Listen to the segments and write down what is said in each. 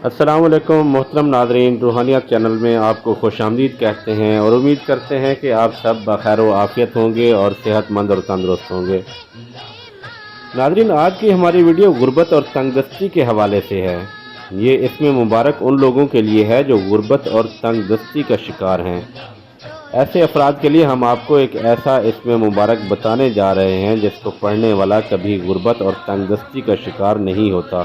السلام علیکم محترم ناظرین، روحانیات چینل میں آپ کو خوش آمدید کہتے ہیں اور امید کرتے ہیں کہ آپ سب بخیر و عافیت ہوں گے اور صحت مند اور تندرست ہوں گے۔ ناظرین، آج کی ہماری ویڈیو غربت اور تنگ دستی کے حوالے سے ہے۔ یہ اسم مبارک ان لوگوں کے لیے ہے جو غربت اور تنگ دستی کا شکار ہیں۔ ایسے افراد کے لیے ہم آپ کو ایک ایسا اسم مبارک بتانے جا رہے ہیں جس کو پڑھنے والا کبھی غربت اور تنگ دستی کا شکار نہیں ہوتا۔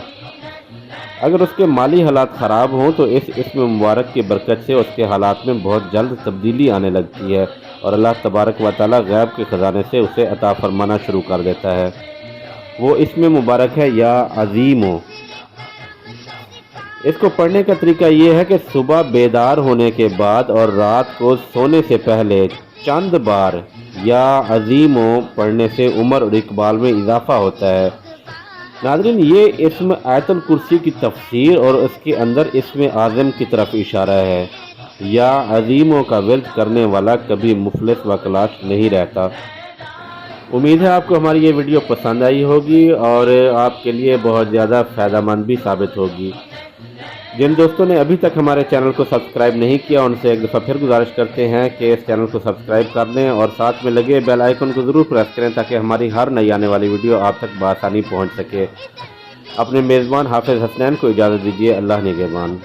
اگر اس کے مالی حالات خراب ہوں تو اس اسم مبارک کی برکت سے اس کے حالات میں بہت جلد تبدیلی آنے لگتی ہے اور اللہ تبارک و تعالی غیب کے خزانے سے اسے عطا فرمانا شروع کر دیتا ہے۔ وہ اسم مبارک ہے یا عظیمو۔ اس کو پڑھنے کا طریقہ یہ ہے کہ صبح بیدار ہونے کے بعد اور رات کو سونے سے پہلے چند بار یا عظیمو پڑھنے سے عمر اور اقبال میں اضافہ ہوتا ہے۔ ناظرین، یہ اسم آیت الکرسی کی تفسیر اور اس کے اندر اسم اعظم کی طرف اشارہ ہے۔ یا عظیموں کا ورد کرنے والا کبھی مفلس و کلاش نہیں رہتا۔ امید ہے آپ کو ہماری یہ ویڈیو پسند آئی ہوگی اور آپ کے لیے بہت زیادہ فائدہ مند بھی ثابت ہوگی۔ جن دوستوں نے ابھی تک ہمارے چینل کو سبسکرائب نہیں کیا ان سے ایک دفعہ پھر گزارش کرتے ہیں کہ اس چینل کو سبسکرائب کر لیں اور ساتھ میں لگے بیل آئیکن کو ضرور پریس کریں تاکہ ہماری ہر نئی آنے والی ویڈیو آپ تک بآسانی پہنچ سکے۔ اپنے میزبان حافظ حسنین کو اجازت دیجیے۔ اللہ نگہبان۔